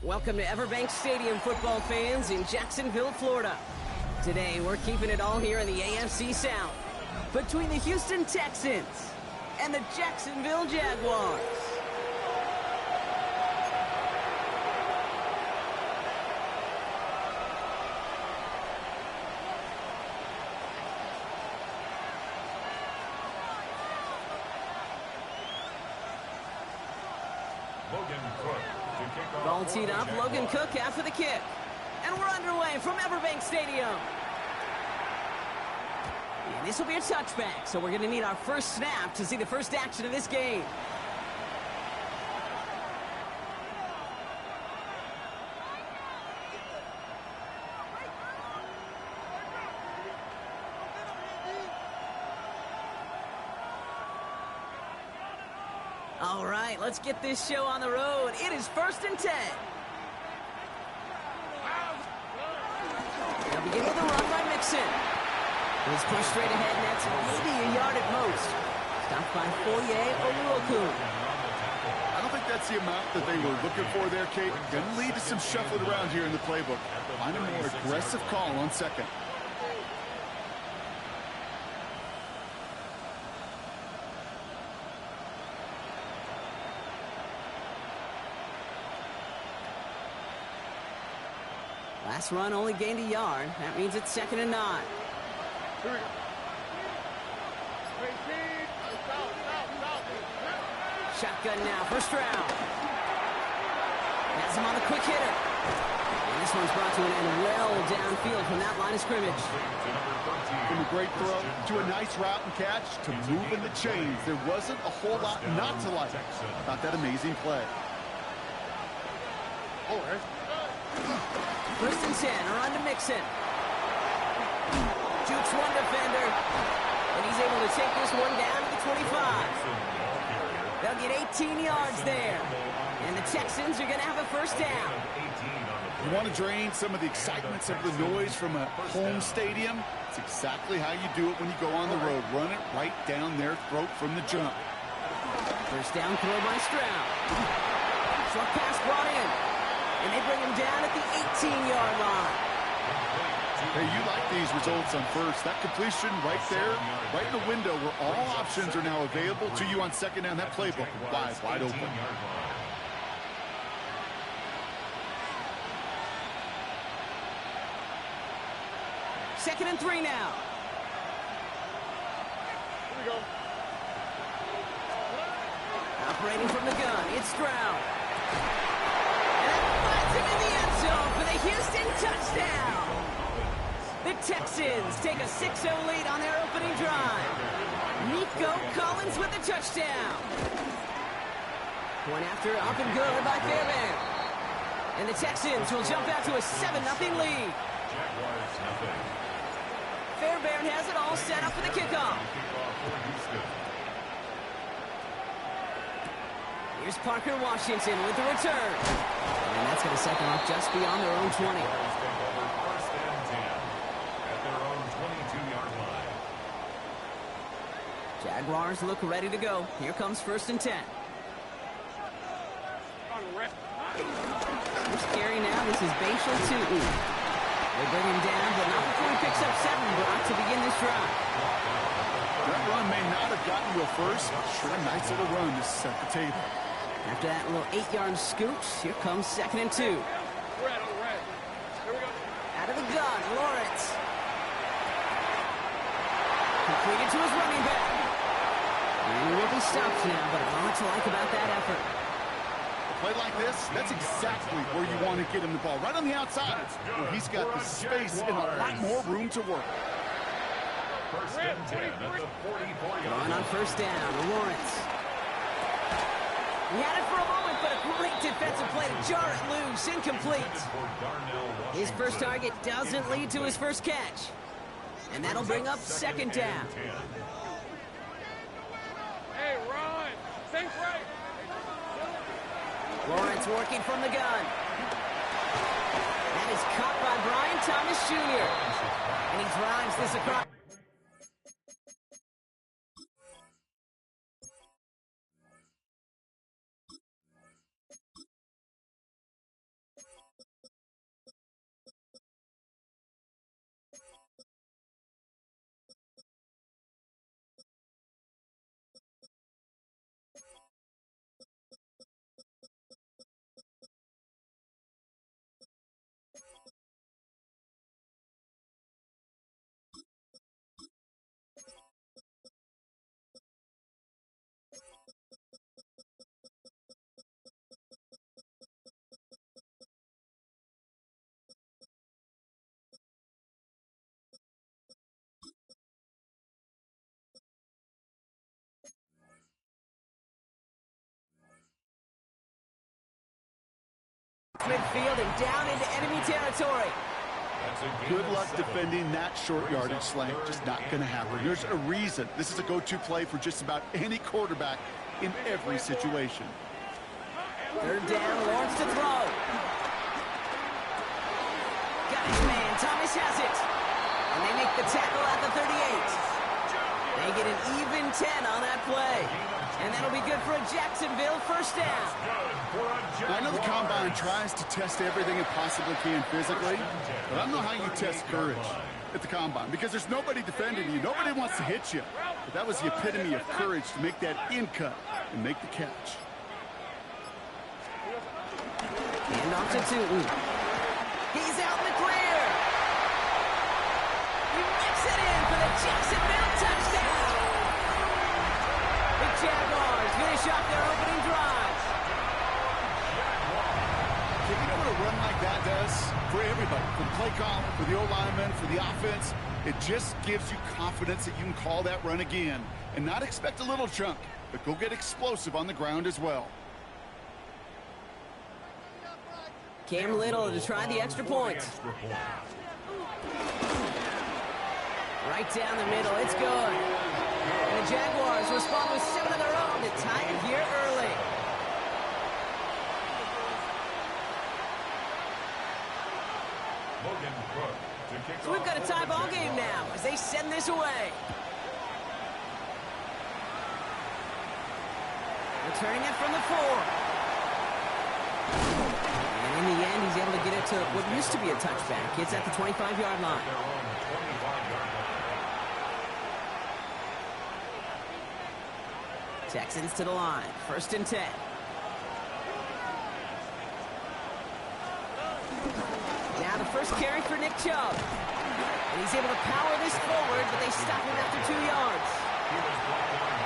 Welcome to Everbank Stadium, football fans in Jacksonville, Florida. Today, we're keeping it all here in the AFC South between the Houston Texans and the Jacksonville Jaguars. Ball teed up, Logan Cook after the kick. And we're underway from Everbank Stadium. And this will be a touchback, so we're going to need our first snap to see the first action of this game. All right, let's get this show on the road. It is 1st and 10. They'll begin with a run by Mixon. He's pushed straight ahead, and that's maybe a yard at most. Stopped by Foye Oluokun. I don't think that's the amount that they were looking for there, Kate. Going to lead to some shuffling around here in the playbook. Find a more aggressive call on second. Last run only gained a yard. That means it's 2nd and 9. Here we go. Shotgun now, first round. Has him on the quick hitter. And this one's brought to an end well downfield from that line of scrimmage. From a great throw to a nice route and catch to moving the chains. There wasn't a whole lot not to like about that amazing play. All right. 1st and 10, a run to Mixon. Jukes one defender, and he's able to take this one down to the 25. They'll get 18 yards there, and the Texans are going to have a first down. You want to drain some of the excitement, some of the noise from a home stadium? It's exactly how you do it when you go on the road. Run it right down their throat from the jump. First down throw by Stroud. Short pass brought in. And they bring him down at the 18-yard line. Hey, you like these results on first. That completion right there, right in the window where all options are now available to you on second down. That playbook wide open. 2nd and 3 now. Here we go. Operating from the gun, it's Stroud. In the end zone for the Houston touchdown. The Texans take a 6-0 lead on their opening drive. Nico Collins with the touchdown. Point after up and good by Fairbairn. And the Texans will jump out to a 7-0 lead. Fairbairn has it all set up for the kickoff. Here's Parker Washington with the return. And that's going to set them up just beyond their own 20. Jaguars look ready to go. Here comes 1st and 10. Who's scary now? This is Bashal Tootin. They bring him down, but not before he picks up 7 blocks to begin this drive. That run may not have gotten you a first, but sure a nice little run to set the table. After that little 8-yard scooch, here comes 2nd and 2. We're at it, we're at it. Here we go. Out of the gun, Lawrence. Completed to his running back. And he will be stopped now, but a lot to like about that effort. A play like this, that's exactly where you want to get him the ball. Right on the outside, where he's got the space and a lot more room to work. 1st and 10 at the 44-yard line. On 1st down, Lawrence. He had it for a moment, but a great defensive play to jar it loose. Incomplete. His first target doesn't lead to his first catch. And that'll bring up 2nd down. Hey, Ron. Think right. Lawrence working from the gun. That is caught by Brian Thomas Jr. And he drives this across. midfield and down into enemy territory. Good luck defending that short yardage slant. Just not going to happen. There's a reason this is a go-to play for just about any quarterback in every situation. Third down, Lawrence to throw. Got his man, Thomas has it. And they make the tackle at the 38. They get an even 10 on that play. And that'll be good for a Jacksonville first down. I know the Combine tries to test everything it possibly can physically, but I don't know how you test courage at the Combine because there's nobody defending you. Nobody wants to hit you. But that was the epitome of courage to make that in cut and make the catch. Hand off to Tootin. He's out in the clear. He whips it in for the Jacksonville touchdown. The Jaguars finish off their opening drive. You know what a run like that does for everybody, for the play caller, for the O-lineman, for the offense? It just gives you confidence that you can call that run again and not expect a little chunk, but go get explosive on the ground as well. Cam Little to try the extra point. Right down the middle, it's good. And the Jaguars respond with 7 of their own to tie it here early. So we've got a tie ball game now as they send this away. Returning it from the 4. And in the end, he's able to get it to what used to be a touchback. It's at the 25-yard line. Texans to the line. First and 10. Now the first carry for Nick Chubb. And he's able to power this forward, but they stop him after 2 yards.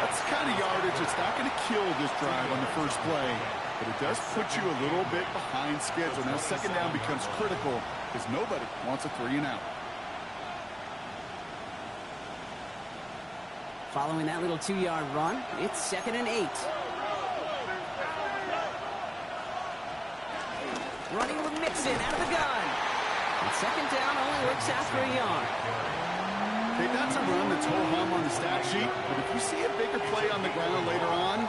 That's the kind of yardage that's not going to kill this drive on the first play, but it does put you a little bit behind schedule. Now second down becomes critical because nobody wants a 3-and-out. Following that little 2-yard run, it's 2nd and 8. Running with Mixon out of the gun. And second down only works out for a yard. Okay, that's a run that's ho-hum on the stat sheet, but if you see a bigger play on the ground later on,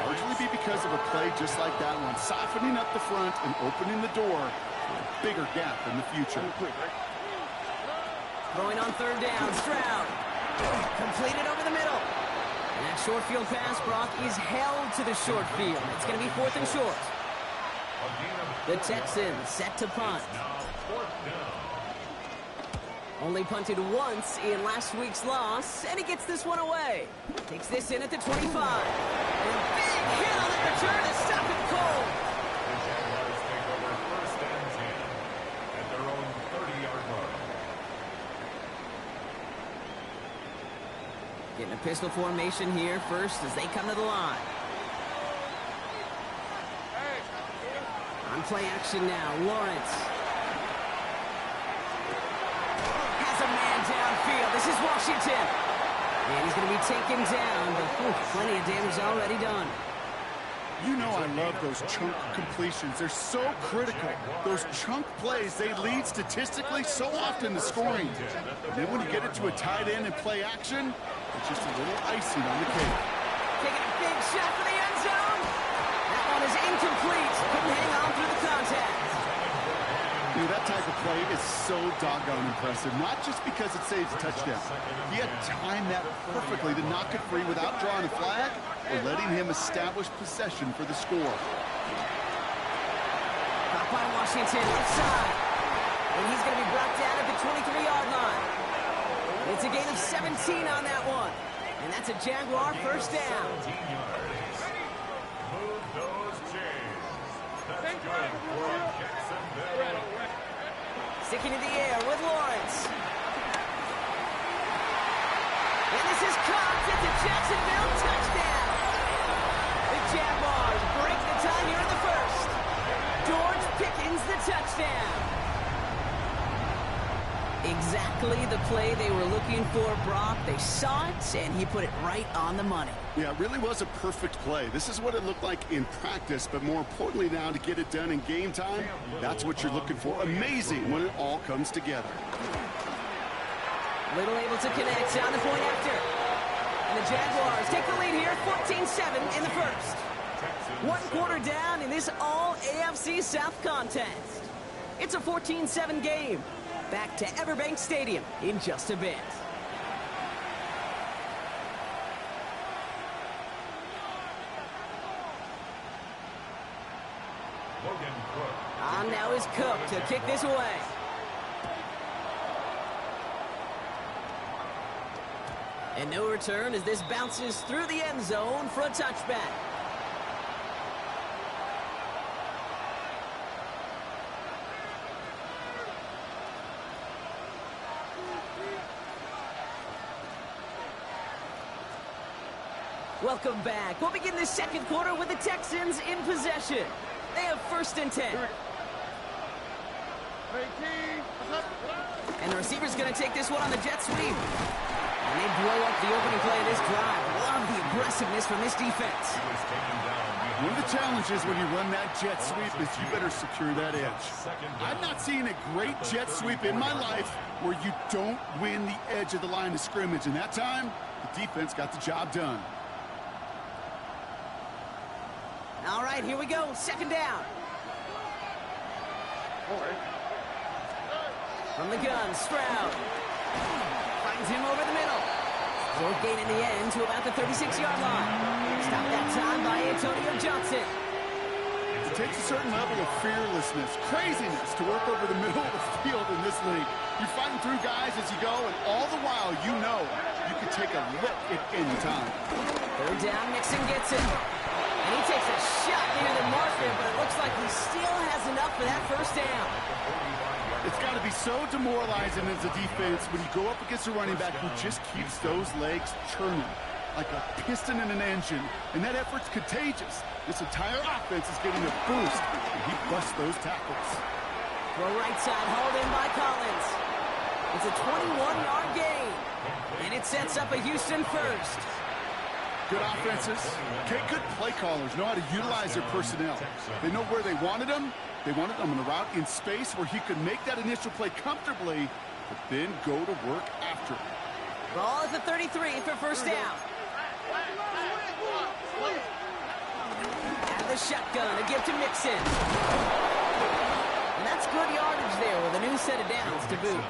largely be because of a play just like that one, softening up the front and opening the door for a bigger gap in the future. Throwing on third down, Stroud. Completed over the middle. And that short field pass, Brock, is held to the short field. It's going to be 4th and short. The Texans set to punt. Only punted once in last week's loss, and he gets this one away. Takes this in at the 25. And a big hit on the return to stop him cold. The Jaguars take over first and 10 at their own 30-yard line. Getting a pistol formation here first as they come to the line. On play action now, Lawrence. Has a man downfield. This is Washington. And he's going to be taken down, but plenty of damage already done. You know I love those chunk completions. They're so critical. Those chunk plays, they lead statistically so often to scoring. And then when you get it to a tight end and play action, it's just a little icing on the cake. Taking a big shot for the end zone. That one is incomplete. Couldn't hang on through the contact. Dude, that type of play is so doggone impressive. Not just because it saves a touchdown. He had timed that perfectly to knock it free without drawing a flag or letting him establish possession for the score. Caught by Washington, left side. And he's going to be brought down at the 23-yard line. It's a gain of 17 on that one. And that's a Jaguar first down. Move those chains. That's good for Jacksonville. Sticking in the air with Lawrence. And this is caught at the Jacksonville touchdown. The Jaguars break the tie here in the first. George Pickens the touchdown. Exactly exactly the play they were looking for, Brock. They saw it, and he put it right on the money. Yeah, it really was a perfect play. This is what it looked like in practice, but more importantly now to get it done in game time, that's what you're looking for. Amazing when it all comes together. Little able to connect on the point after. And the Jaguars take the lead here, 14-7 in the first. 1 quarter down in this all-AFC South contest. It's a 14-7 game. Back to Everbank Stadium in just a bit. On now is Cook to kick this away. And no return as this bounces through the end zone for a touchback. Welcome back. We'll begin this second quarter with the Texans in possession. They have 1st and 10. And the receiver's going to take this one on the jet sweep. And they blow up the opening play of this drive. Love the aggressiveness from this defense. One of the challenges when you run that jet sweep is you better secure that edge. I've not seen a great jet sweep in my life where you don't win the edge of the line of scrimmage. And that time, the defense got the job done. All right, here we go. 2nd down. From the gun, Stroud. Finds him over the middle. Short gain in the end to about the 36-yard line. Stopped that time by Antonio Johnson. It takes a certain level of fearlessness, craziness to work over the middle of the field in this league. You're fighting through guys as you go, and all the while you know you can take a lick at any time. 3rd down, Mixon gets it. And he takes a shot near the marker, but it looks like he still has enough for that 1st down. It's got to be so demoralizing as a defense when you go up against a running back who just keeps those legs churning like a piston in an engine, and that effort's contagious. This entire offense is getting a boost, and he busts those tackles. Throw right side, hauled in by Collins. It's a 21-yard gain, and it sets up a Houston 1st. Good offenses, okay, good play callers know how to utilize their personnel. They know where they wanted them. They wanted them on the route in space where he could make that initial play comfortably, but then go to work after it. Ball at the 33 for 1st down. At the shotgun to give to Mixon. And that's good yardage there with a new set of downs to boot.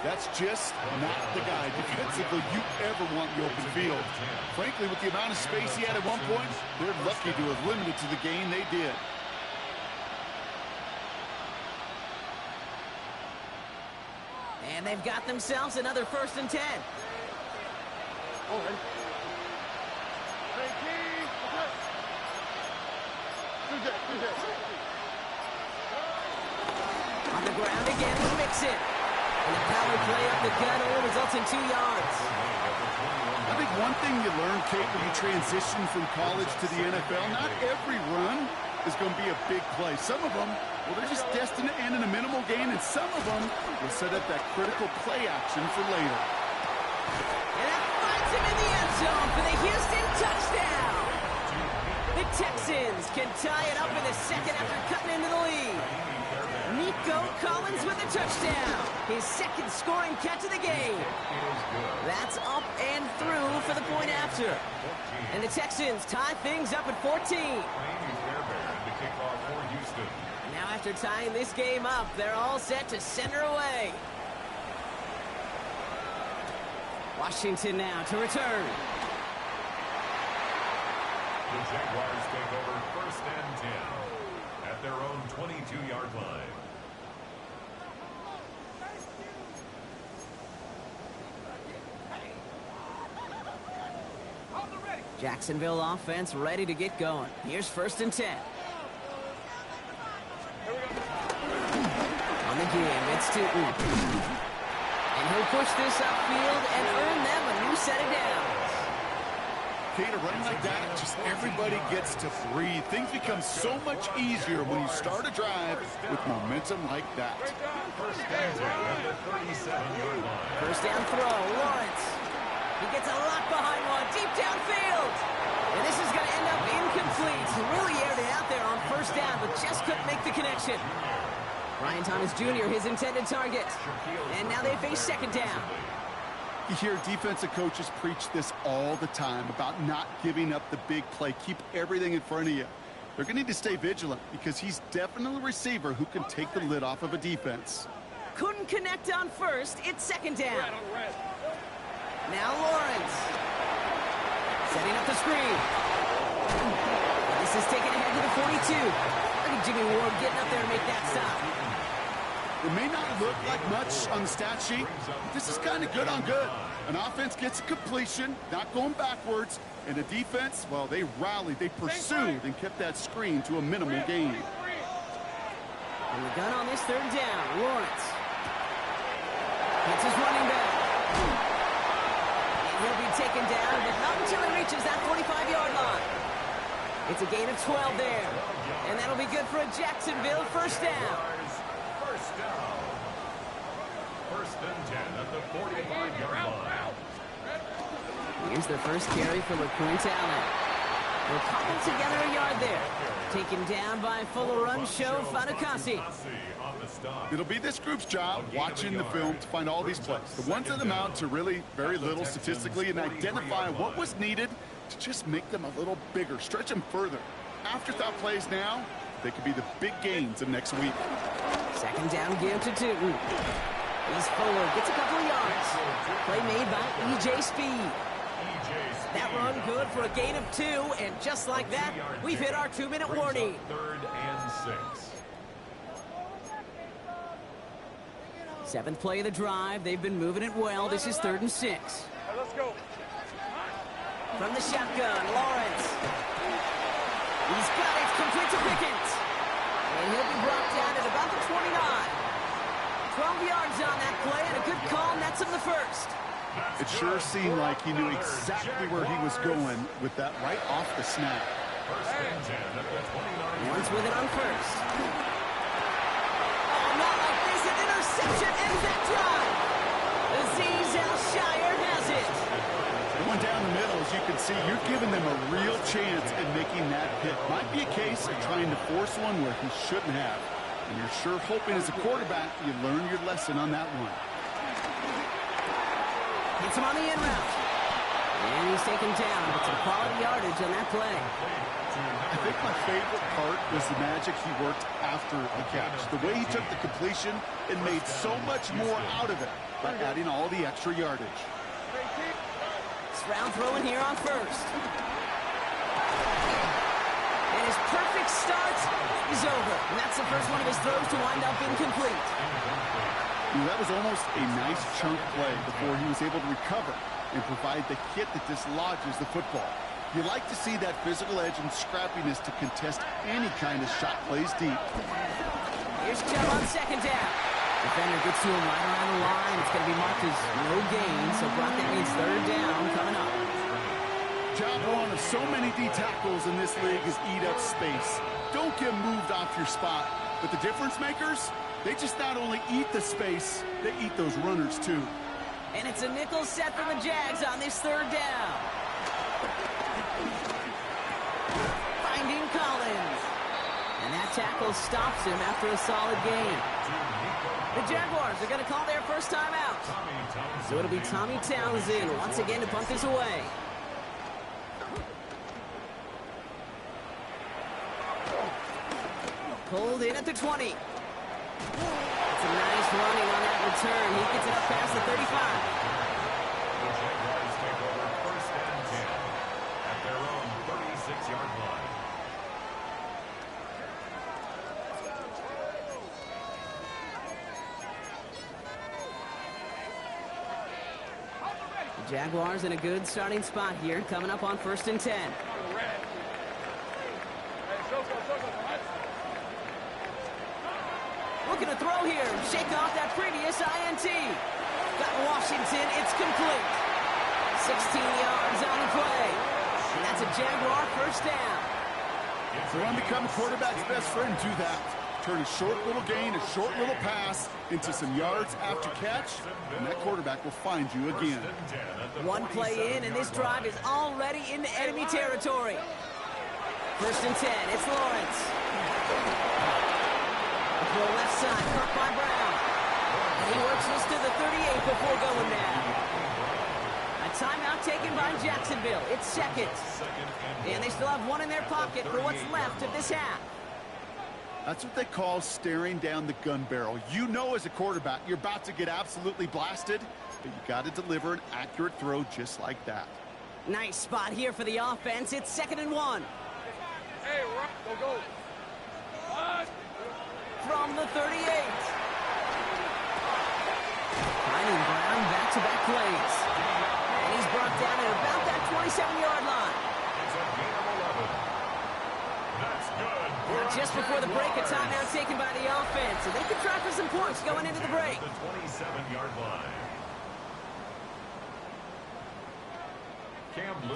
That's just not the guy defensively you ever want in the open field. Frankly, with the amount of space he had at one point, they're lucky to have limited to the gain they did. And they've got themselves another 1st and 10. On the ground again, he makes it. And the power play up the gut only results in 2 yards. I think one thing you learn, Kate, when you transition from college to the NFL, not every run is going to be a big play. Some of them, well, they're just destined to end in a minimal gain, and some of them will set up that critical play action for later. And that finds him in the end zone for the Houston touchdown. The Texans can tie it up in the 2nd after cutting into the lead. Nico Collins with a touchdown. His 2nd scoring catch of the game. That's up and through for the point after. And the Texans tie things up at 14. Now after tying this game up, they're all set to send her away. Washington now to return. The Jaguars take over 1st and 10 at their own 22-yard line. Jacksonville offense ready to get going. Here's 1st and 10. On the game, it's Tootin. And he'll push this upfield and earn them a new set of downs. okay to run like that. Just everybody gets to breathe. Things become so much easier when you start a drive with momentum like that. First down at the 37-yard line. First down throw, Lawrence. He gets a lot behind one, deep downfield. And this is going to end up incomplete. He really aired it out there on first down, but just couldn't make the connection. Ryan Thomas Jr., his intended target. And now they face second down. You hear defensive coaches preach this all the time about not giving up the big play. Keep everything in front of you. They're going to need to stay vigilant because he's definitely a receiver who can take the lid off of a defense. Couldn't connect on first. It's second down. Now Lawrence. Setting up the screen. This is taken ahead to the 42. Look at Jimmy Ward getting up there to make that stop. It may not look like much on the stat sheet, but this is kind of good on good. An offense gets a completion, not going backwards, and a defense, well, they rallied, they pursued, and kept that screen to a minimal gain. And the gun on this third down, Lawrence. It's his running back. And he'll be taken down, but not until he reaches that 45-yard line. It's a gain of 12 there, and that'll be good for a Jacksonville first down. First down. First and 10 at the 45-yard line. Here's their first carry for LaQuint Allen. They'll cobble together a yard there. Taken down by Fuller Run Show Fadakasi. It'll be this group's job watching the film to find all these plays. The ones that amount to really very little statistically and identify what was needed to just make them a little bigger, stretch them further. Afterthought plays now, they could be the big gains of next week. Second down, give to Tootin. He's forward, gets a couple of yards. Play made by E.J. Speed. That run good for a gain of 2, and just like that, we've hit our 2-minute warning. Third and 6. Seventh play of the drive. They've been moving it well. This is 3rd and 6. Let's go. From the shotgun, Lawrence. He's got it, complete to Pickens. And he'll be brought down at about the 29. 12 yards on that play, and a good call nets him the first. It sure seemed like he knew exactly where he was going with that right off the snap. First and 10 at the 29. Lawrence with it on first. Oh, not like this. An interception ends that drive. Azeez Al-Shire has it. Going down the middle, as you can see, you're giving them a real chance in making that hit. Might be a case of trying to force one where he shouldn't have. And you're sure hoping as a quarterback you learn your lesson on that one. Hits him on the in route. And he's taken down. But some quality yardage on that play. I think my favorite part was the magic he worked after the catch. The way he took the completion and made so much more out of it by adding all the extra yardage. It's round throwing here on first. And his perfect start is over. And that's the first one of his throws to wind up incomplete. That was almost a nice chunk play before he was able to recover and provide the hit that dislodges the football. You like to see that physical edge and scrappiness to contest any kind of shot plays deep. Here's Chubb on second down. Defender gets to him right around the line. It's going to be marked as no gain, so Brock, that means third down coming up. Job one of so many D tackles in this league is eat up space. Don't get moved off your spot. But the difference makers, they just not only eat the space, they eat those runners too. And it's a nickel set from the Jags on this third down. Finding Collins. And that tackle stops him after a solid gain. The Jaguars are going to call their first time out. So it'll be Tommy Townsend once again to punt this away. Pulled in at the 20. It's a nice running on that return. He gets it up past the 35. The Jaguars take over first and 10 at their own 36-yard line. The Jaguars in a good starting spot here, coming up on first and 10. Looking to throw here, shake off that previous INT. Got Washington, it's complete. 16 yards on the play. And that's a Jaguar first down. If you want to become a quarterback's best friend, do that. Turn a short little gain, a short little pass into some yards after catch, and that quarterback will find you again. One play in, and this drive is already into enemy territory. First and 10, it's Lawrence. The throw left side, caught by Brown. And he works this to the 38 before going down. A timeout taken by Jacksonville. It's second. And they still have one in their pocket for what's left of this half. That's what they call staring down the gun barrel. You know as a quarterback you're about to get absolutely blasted, but you got to deliver an accurate throw just like that. Nice spot here for the offense. It's 2nd and 1. Hey, go. From the 38. Finding Brown back-to-back plays. And he's brought down at about that 27-yard line. It's a gain of 11. That's good. Now, just before the break, a timeout taken by the offense. And they could try for some points going into the break. The 27-yard line.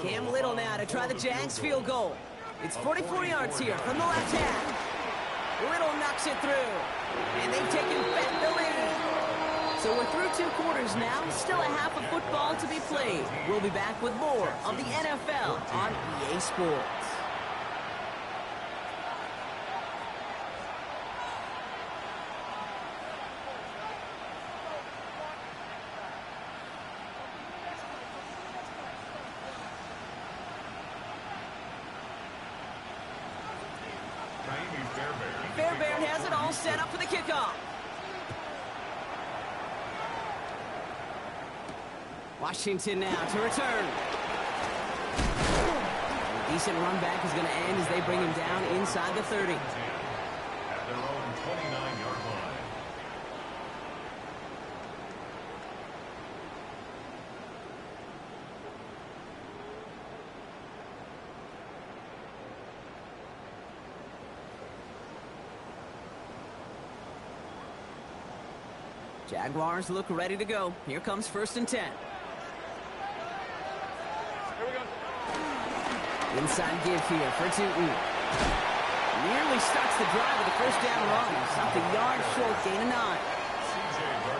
Cam Little now to try the Jags field goal. It's 44 yards here from the left half. Little knocks it through. And they've taken back the lead. So we're through 2 quarters now. Still a half of football to be played. We'll be back with more of the NFL on EA Sports. Fairbairn has it all set up for the kickoff. Washington now to return. A decent run back is going to end as they bring him down inside the 30. At their own 29-yard line. Jaguars look ready to go. Here comes 1st and 10. Here we go. Inside give here for Tootin. Nearly starts the drive with a first down run. Stopped a yard short, gain of 9.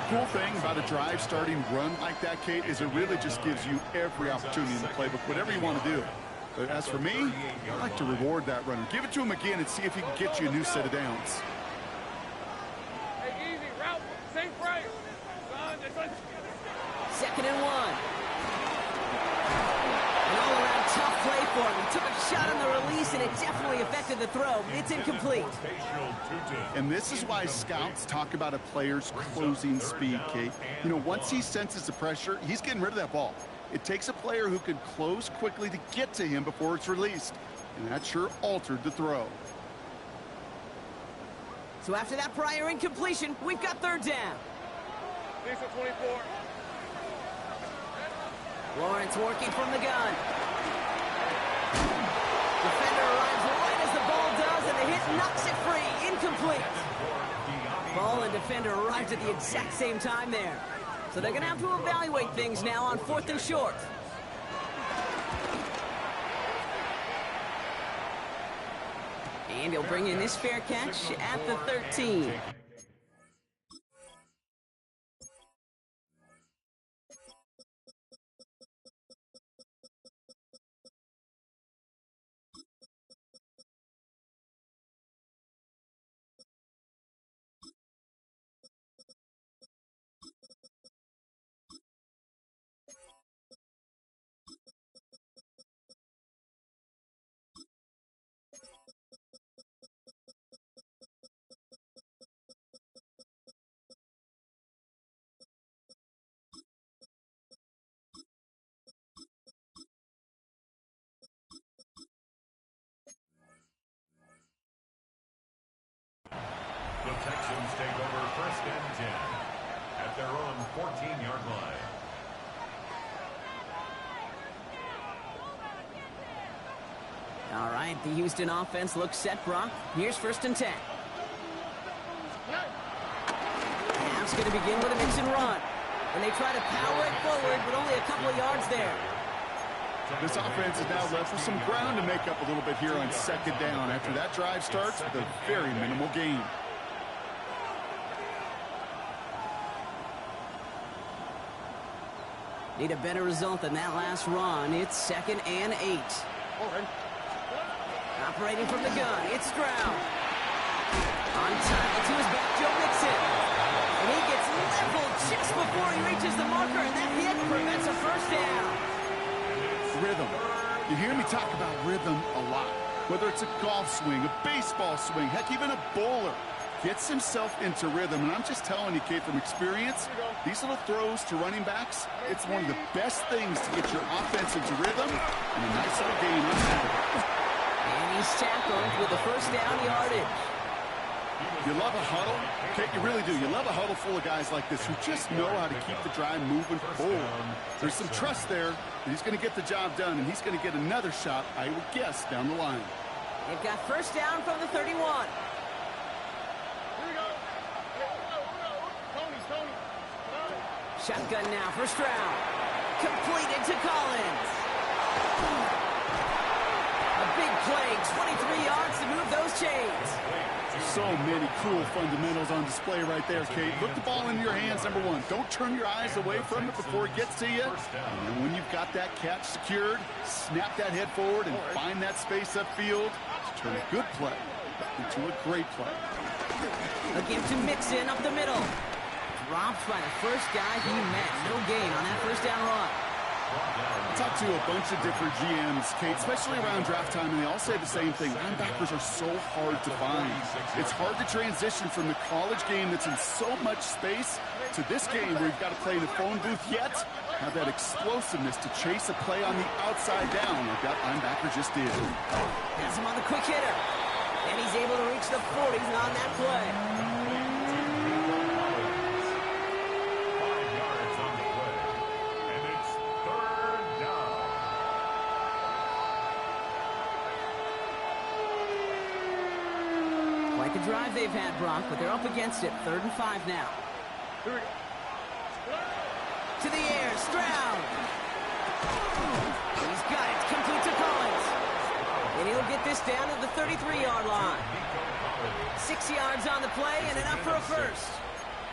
Cool thing about a drive starting run like that, Kate, is it really just gives you every opportunity in the playbook, whatever you want to do. But as for me, I like to reward that runner. Give it to him again and see if he can get you a new set of downs. Hey, easy, route, safe break. 2nd and 1. An all-around tough play for him. He took a shot on the release, and it definitely affected the throw. It's incomplete. And this is why scouts talk about a player's closing speed, Kate. You know, once he senses the pressure, he's getting rid of that ball. It takes a player who can close quickly to get to him before it's released. And that sure altered the throw. So after that prior incompletion, we've got 3rd down. Lisa 24. Lawrence working from the gun. Defender arrives right as the ball does, and the hit knocks it free. Incomplete. Ball and defender arrived at the exact same time there. So they're going to have to evaluate things now on 4th and short. And he'll bring in this fair catch at the 13. The Texans take over 1st and 10 at their own 14-yard line. All right, the Houston offense looks set, Brock. Here's 1st and 10. Half's going to begin with a mix and run. And they try to power it forward, but only a couple of yards there. This offense is now left with some ground to make up a little bit here on second down after that drive starts with a very minimal gain. Need a better result than that last run. It's 2nd and 8. Operating from the gun, it's Stroud. On time to his back, Joe Mixon. And he gets leveled just before he reaches the marker, and that hit prevents a first down. Rhythm. You hear me talk about rhythm a lot. Whether it's a golf swing, a baseball swing, heck, even a bowler. Gets himself into rhythm, and I'm just telling you, Kate, from experience, these little throws to running backs, it's one of the best things to get your offense into rhythm and a nice little game on Saturday. And he's tackled with the first down yardage. You love a huddle? Kate, you really do. You love a huddle full of guys like this who just know how to keep the drive moving forward. There's some trust there that he's going to get the job done, and he's going to get another shot, I would guess, down the line. They've got first down from the 31. Shotgun now for Stroud. Completed to Collins. A big play, 23 yards to move those chains. So many cool fundamentals on display right there, Kate. Look the ball in your hands, number one. Don't turn your eyes away from it before it gets to you. And then when you've got that catch secured, snap that head forward and find that space upfield to turn a good play into a great play. Again to Mixon up the middle. Dropped by the first guy he met. No gain on that first down run. I talked to a bunch of different GMs, Kate, especially around draft time, and they all say the same thing. Linebackers are so hard to find. It's hard to transition from the college game that's in so much space to this game where you've got to play in a phone booth yet have that explosiveness to chase a play on the outside down like that linebacker just did. Has him on the quick hitter. And he's able to reach the 40s on that play. Quite the drive they've had, Brock, but they're up against it. 3rd and 5 now. Here we go. To the air, Stroud. He's got it. Complete to Collins. And he'll get this down to the 33-yard line. 6 yards on the play and enough for a first.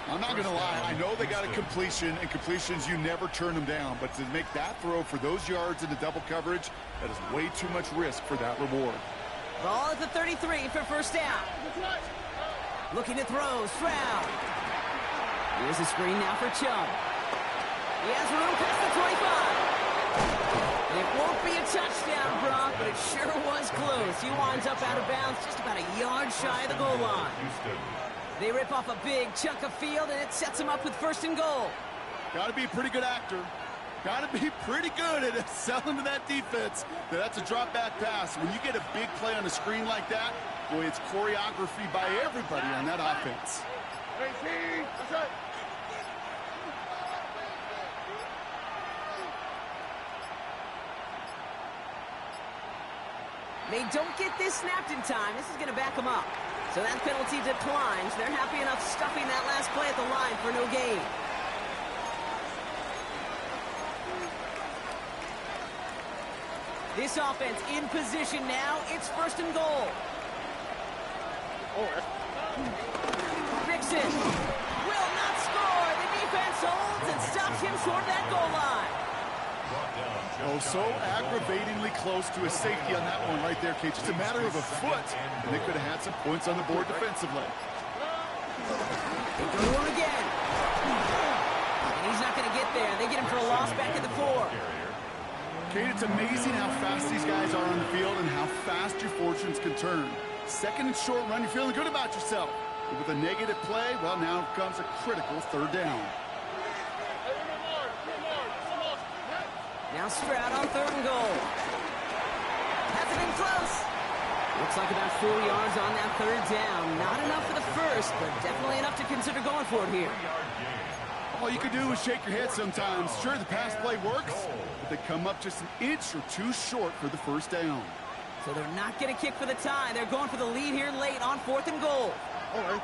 I'm not going to lie. I know they got a completion, and completions, you never turn them down. But to make that throw for those yards into double coverage, that is way too much risk for that reward. Ball at the 33 for first down. Looking to throw, Stroud. Here's a screen now for Chubb. He has room past the 25. It won't be a touchdown, Brock, but it sure was close. He winds up out of bounds just about a yard shy of the goal line. They rip off a big chunk of field, and it sets him up with 1st and goal. Got to be a pretty good actor. Got to be pretty good at selling to that defense. That's a drop back pass. When you get a big play on a screen like that, boy, it's choreography by everybody on that offense. They don't get this snapped in time. This is going to back them up. So that penalty declines. They're happy enough stuffing that last play at the line for no gain. This offense in position now. It's 1st and goal. Mixon will not score. The defense holds and stops him short of that goal line. Oh, so aggravatingly close to a safety on that one right there, Kate. Just a matter of a foot, and they could have had some points on the board defensively. They go to him again. And he's not going to get there. They get him for a loss back at the 4. Kate, it's amazing how fast these guys are on the field and how fast your fortunes can turn. 2nd and short run, you're feeling good about yourself. But with a negative play, well, now comes a critical 3rd down. Now Stroud on 3rd and goal. Hasn't been close. Looks like about 4 yards on that 3rd down. Not enough for the first, but definitely enough to consider going for it here. All you can do is shake your head sometimes. Sure, the pass play works, but they come up just an inch or two short for the 1st down. So they're not going to kick for the tie. They're going for the lead here late on 4th and goal. All right.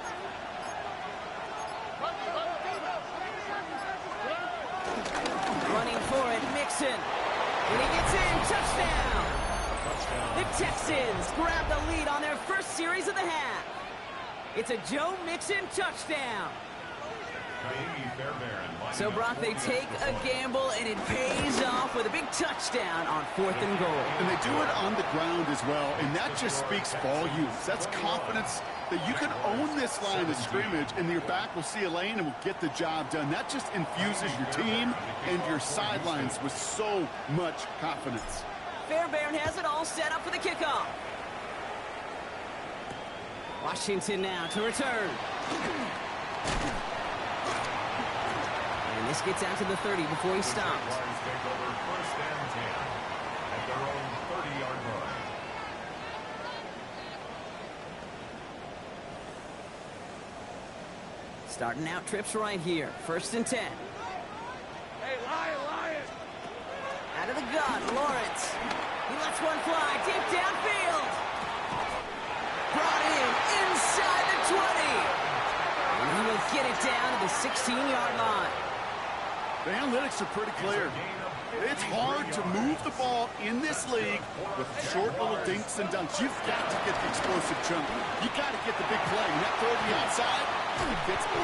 Running for it, Mixon. And he gets in. Touchdown. The Texans grab the lead on their first series of the half. It's a Joe Mixon touchdown. So, Brock, they take a gamble, and it pays off with a big touchdown on 4th and goal. And they do it on the ground as well, and that just speaks volumes. That's confidence that you can own this line of scrimmage, and your back will see a lane and will get the job done. That just infuses your team and your sidelines with so much confidence. Fairbairn has it all set up for the kickoff. Washington now to return. And this gets out to the 30 before he stops. Starting out trips right here. 1st and 10. Hey, Lion! Out of the gun, Lawrence. He lets one fly deep downfield. Brought in inside the 20. And he will get it down to the 16-yard line. The analytics are pretty clear. It's hard to move the ball in this league with short little dinks and dunks. You've got to get the explosive jump. You got to get the big play. And that throw to the outside, and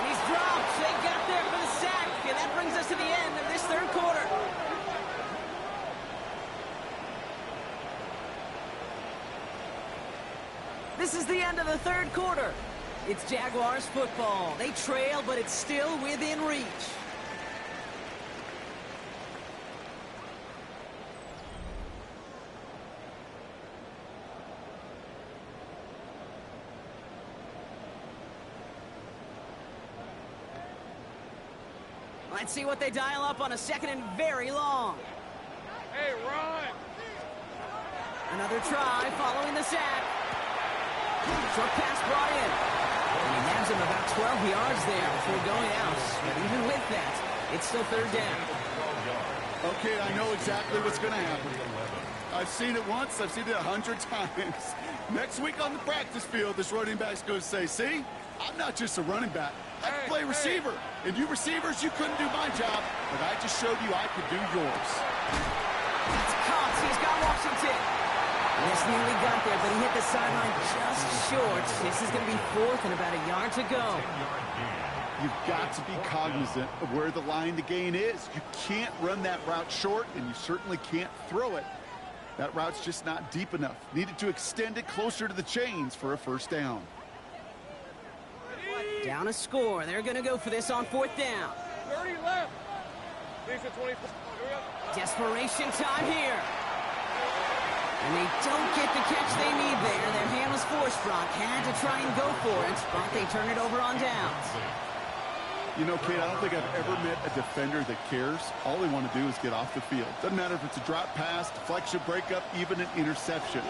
he's dropped. They got there for the sack. And that brings us to the end of this 3rd quarter. This is the end of the 3rd quarter. It's Jaguars football. They trail, but it's still within reach. Let's see what they dial up on a 2nd and very long. Hey, run! Another try following the sack. Short pass brought in. And he has him about 12 yards there before going out. But even with that, it's still 3rd down. Okay, I know exactly what's going to happen. I've seen it once. I've seen it 100 times. Next week on the practice field, this running back's going to say, see, I'm not just a running back. I can play receiver. And you receivers, you couldn't do my job, but I just showed you I could do yours. That's caught. He's got Washington. And this nearly got there, but he hit the sideline just short. This is going to be 4th and about a yard to go. You've got to be cognizant of where the line to gain is. You can't run that route short, and you certainly can't throw it. That route's just not deep enough. Needed to extend it closer to the chains for a 1st down. Down a score. They're going to go for this on 4th down. 30 left. These are 24. Desperation time here. And they don't get the catch they need there. Their hand was forced. Brock had to try and go for it, but they turn it over on downs. You know, Kate, I don't think I've ever met a defender that cares. All they want to do is get off the field. Doesn't matter if it's a drop pass, deflection, breakup, even an interception.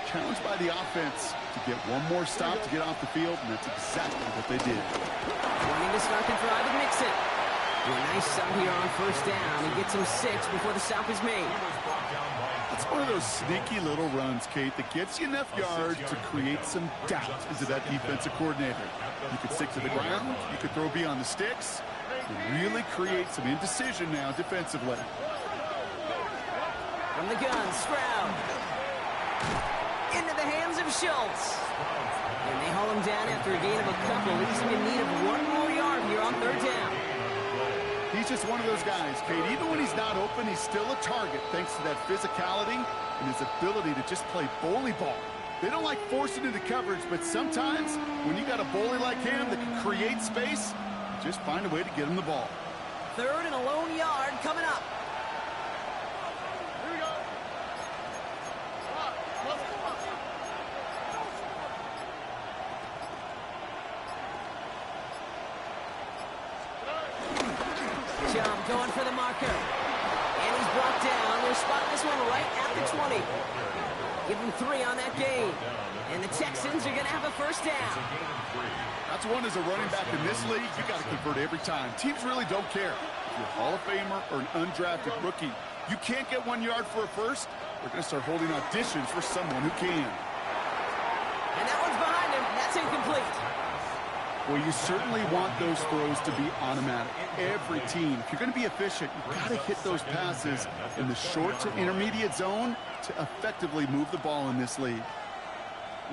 Challenged by the offense to get one more stop to get off the field, and that's exactly what they did. Wanting to start the drive with Mixon. A nice stop here on 1st down. He gets him 6 before the stop is made. It's one of those sneaky little runs, Kate, that gets you enough yards to create some doubt into that defensive coordinator. You could stick to the ground, you could throw beyond the sticks, and really create some indecision now defensively. From the gun, Stroud. Into the hands of Schultz. And they haul him down after a gain of a couple. Leaves him in need of 1 more yard here on 3rd down. He's just one of those guys, Kate. Even when he's not open, he's still a target thanks to that physicality and his ability to just play bully ball. They don't like forcing into coverage, but sometimes when you got a bully like him that can create space, you just find a way to get him the ball. 3rd and a lone yard coming up. Here we go. Jump going for the marker. And he's brought down. They're spotting this one right at the 20. Give him 3 on that game. And the Texans are going to have a 1st down. That's one as a running back in this league, you got to convert every time. Teams really don't care. If you're a Hall of Famer or an undrafted rookie, you can't get 1 yard for a 1st. They're going to start holding auditions for someone who can. And that one's behind him. That's incomplete. Well, you certainly want those throws to be automatic. Every team, if you're going to be efficient, you've got to hit those passes in the short to intermediate zone to effectively move the ball in this league.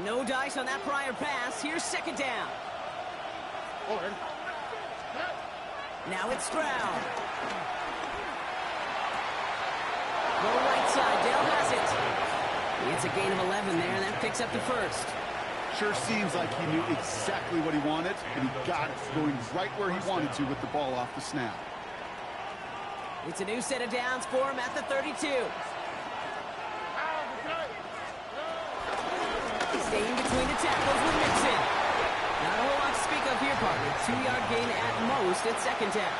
No dice on that prior pass. Here's second down. Now it's Stroud. Go right side. Dale has it. It's a gain of 11 there, and that picks up the first. Sure seems like he knew exactly what he wanted, and he got it, going right where he wanted to with the ball off the snap. It's a new set of downs for him at the 32. Staying between the tackles with Mixon. Not a whole lot to speak of here, partner. 2-yard gain at most at second down.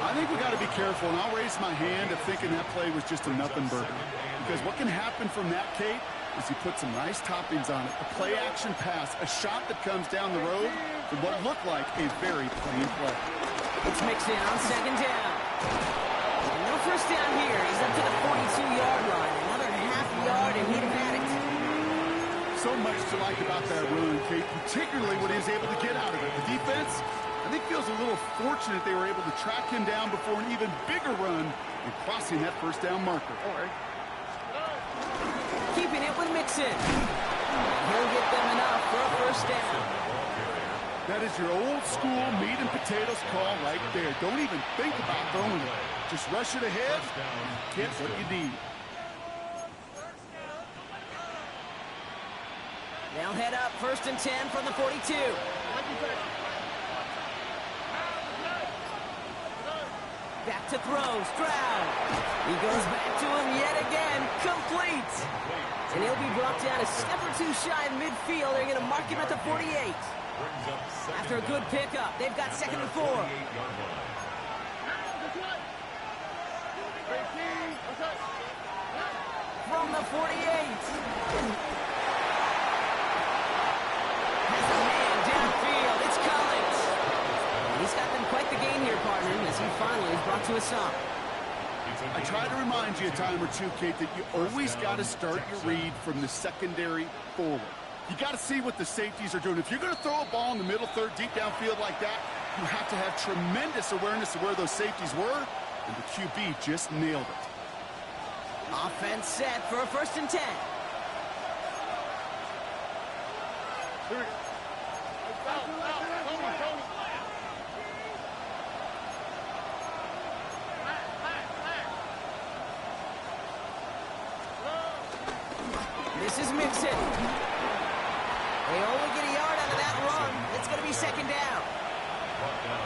I think we got to be careful, and I'll raise my hand of thinking that play was just a nothing burger. Because what can happen from that, Kate, is you put some nice toppings on it. A play-action pass, a shot that comes down the road from what looked like a very plain play. It's Mixon on second down. And no first down here. He's up to the 42-yard line. Another half yard, and he'd have had it. So much to like about that run, Kate, particularly what he was able to get out of it. The defense, I think, feels a little fortunate they were able to track him down before an even bigger run and crossing that first down marker. Keeping it with Mixon. He'll get them enough for a first down. That is your old school meat and potatoes call right there. Don't even think about throwing it. Just rush it ahead and get what you need. They'll head up first and 10 from the 42. Back to throw, Stroud. He goes back to him yet again, complete. And he'll be brought down a step or two shy in midfield. They're going to mark him at the 48. After a good pickup, they've got second and 4. From the 48. He's got them quite the gain here, partner, as he finally is brought to a stop. I try to remind you a time or two, Kate, that you always got to start your read from the secondary forward. You got to see what the safeties are doing. If you're going to throw a ball in the middle third, deep downfield like that, you have to have tremendous awareness of where those safeties were, and the QB just nailed it. Offense set for a first and 10. Here we go. This is Mixon. They only get a yard out of that run. It's going to be second down.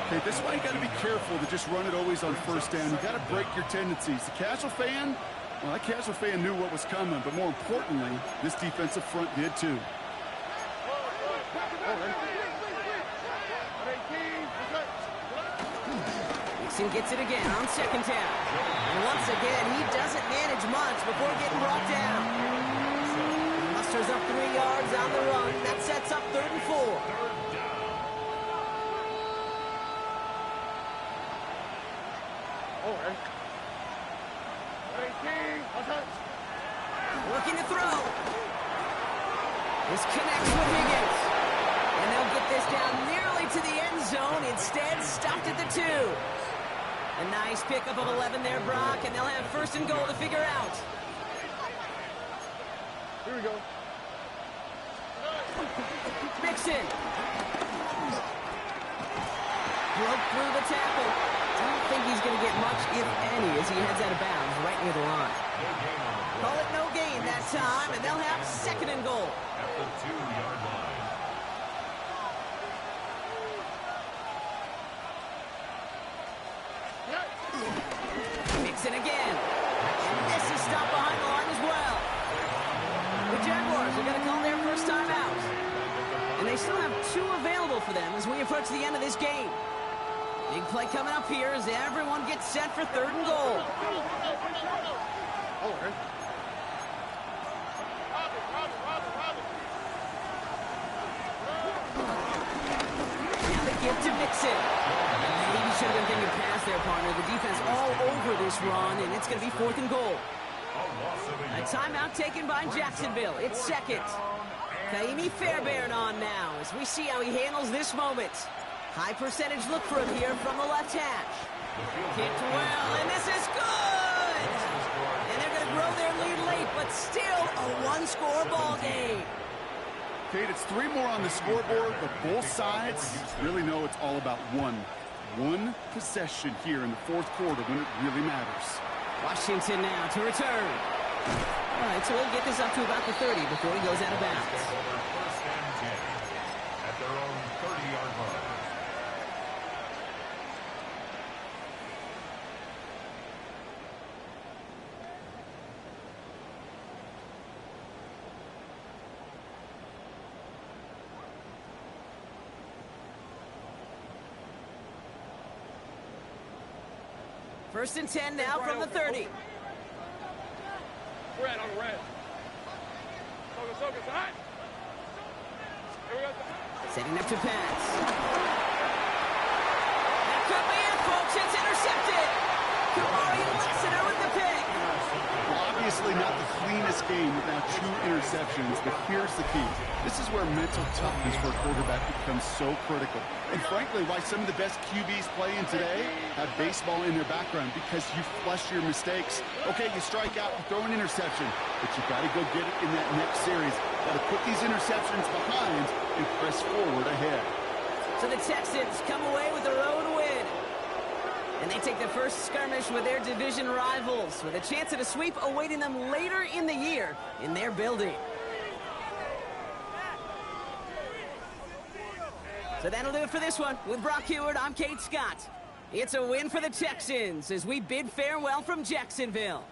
Okay, this is why you got to be careful to just run it always on first down. You got to break your tendencies. The casual fan, well, that casual fan knew what was coming, but more importantly, this defensive front did too. Mixon gets it again on second down. And once again, he doesn't manage much before getting brought down. Musters up 3 yards on the run. That sets up third and 4. Looking to throw. This connects with Higgins. And they'll get this down nearly to the end zone. Instead, stopped at the 2. A nice pickup of 11 there, Brock, and they'll have first and goal to figure out. Here we go. Mixon. Broke through the tackle. Don't think he's going to get much, if any, as he heads out of bounds right near the line. Call it no gain that time, and they'll have second and goal. At the 2-yard line. Mixon again. And this is stopped behind the line as well. The Jaguars are going to call their first time out. And they still have 2 available for them as we approach the end of this game. Big play coming up here as everyone gets set for third and goal. Now the give to Mixon. Maybe should have been thinking pass there, partner. The defense all over this run, and it's going to be fourth and goal. A timeout taken by Jacksonville. It's second. Kaimi Fairbairn on now as we see how he handles this moment. High percentage look for him here from the left hash. Kicked well, and this is good! And they're going to grow their lead late, but still a one-score ball game. Kate, it's 3 more on the scoreboard, but both sides really know it's all about one possession here in the 4th quarter when it really matters. Washington now to return. All right, so we'll get this up to about the 30 before he goes out of bounds. First and 10 at their own 30-yard line. First and 10 now from the 30. Red on the red. Focus, hot. Here we go. Setting up to pass. That could be it, folks. It's intercepted. Kamari Lassiter with the pick. Well, obviously not the cleanest game without 2 interceptions, but here's the key. This is where mental toughness for a quarterback becomes so critical. And frankly, why some of the best QBs playing today have baseball in their background, because you flush your mistakes. Okay, you strike out, you throw an interception, but you got to go get it in that next series. Got to put these interceptions behind and press forward ahead. So the Texans come away with a road win. And they take the first skirmish with their division rivals, with a chance at a sweep awaiting them later in the year in their building. So that'll do it for this one. With Brock Heward, I'm Kate Scott. It's a win for the Texans as we bid farewell from Jacksonville.